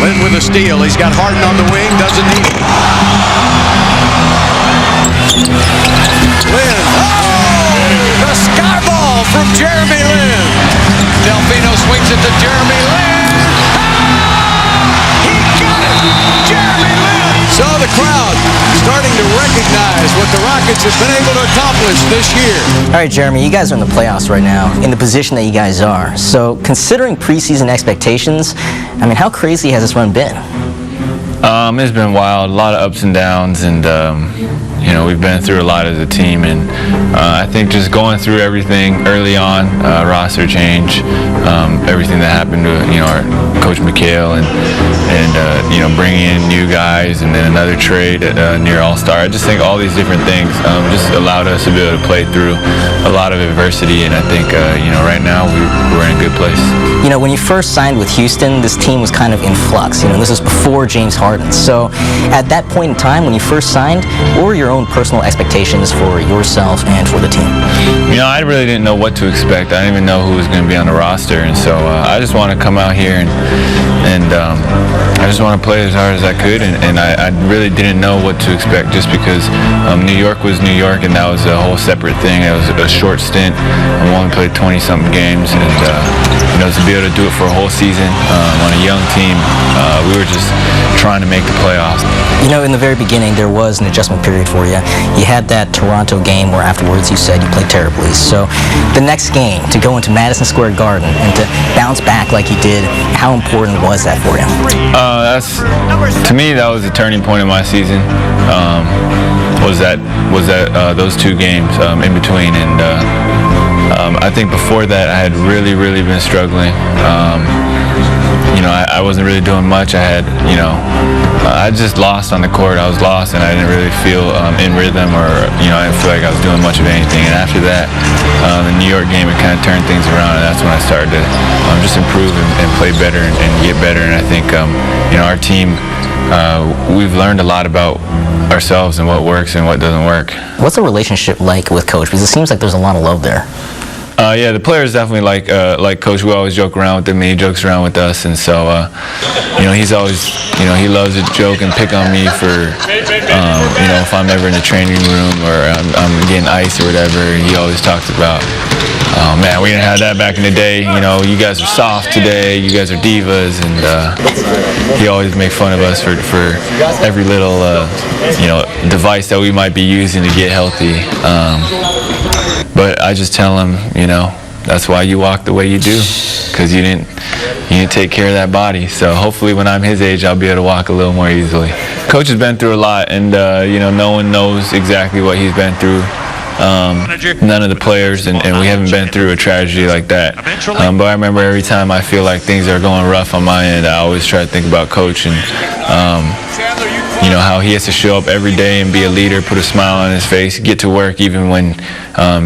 Lynn with a steal. He's got Harden on the wing. Doesn't need it. Lynn. Oh! The sky ball from Jeremy Lin. Delfino swings it to Jeremy Lin. Oh! He got it! Jeremy Lin! So the crowd starting to recognize what the Rockets have been able to accomplish this year. All right, Jeremy, you guys are in the playoffs right now, in the position that you guys are. So considering preseason expectations, I mean, how crazy has this run been? It's been wild, a lot of ups and downs, and you know, we've been through a lot as a team, and I think just going through everything early on, roster change, everything that happened to, you know, our Coach McHale, and you know, bringing in new guys, and then another trade near All-Star. I just think all these different things just allowed us to be able to play through a lot of adversity, and I think you know, right now we're in a good place. You know, when you first signed with Houston, this team was kind of in flux. You know, this was before James Harden. So at that point in time, when you first signed, what were your own personal expectations for yourself and for the team? You know, I really didn't know what to expect. I didn't even know who was going to be on the roster, and so I just want to come out here and I just want to play as hard as I could, and I really didn't know what to expect, just because New York was New York, and that was a whole separate thing. It was a short stint. I only played 20-something games, and you know, to be able to do it for a whole season on a young team, we were just trying to make the playoffs. You know, in the very beginning, there was an adjustment period for you. You had that Toronto game where afterwards you said you played terribly. So the next game, to go into Madison Square Garden and to bounce back like you did, how important was that for you? To me, that was a turning point in my season. Those two games in between, and I think before that I had really been struggling. You know, I wasn't really doing much. I had, you know, I just lost on the court. I was lost, and I didn't really feel in rhythm, or, you know, I didn't feel like I was doing much of anything. And after that, the New York game, it kind of turned things around, and that's when I started to just improve and play better and get better. And I think, you know, our team, we've learned a lot about ourselves and what works and what doesn't work. What's the relationship like with Coach? Because it seems like there's a lot of love there. Yeah, the players definitely like Coach. We always joke around with him, and he jokes around with us, and so you know, he's always, you know, he loves to joke and pick on me for you know, if I'm ever in the training room or I'm getting ice or whatever. He always talks about, oh man, we didn't have that back in the day. You know, you guys are soft today. You guys are divas, and he always makes fun of us for every little you know, device that we might be using to get healthy. But I just tell him, you know, that's why you walk the way you do, because you didn't take care of that body. So hopefully when I'm his age, I'll be able to walk a little more easily. Coach has been through a lot, and you know, no one knows exactly what he's been through. None of the players, and we haven't been through a tragedy like that. But I remember every time I feel like things are going rough on my end, I always try to think about Coach, and you know, how he has to show up every day and be a leader, put a smile on his face, get to work even when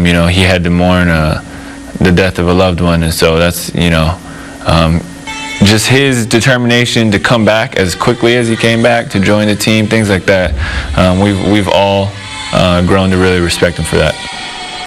you know, he had to mourn the death of a loved one. And so that's, you know, just his determination to come back as quickly as he came back, to join the team, things like that. We've all grown to really respect him for that.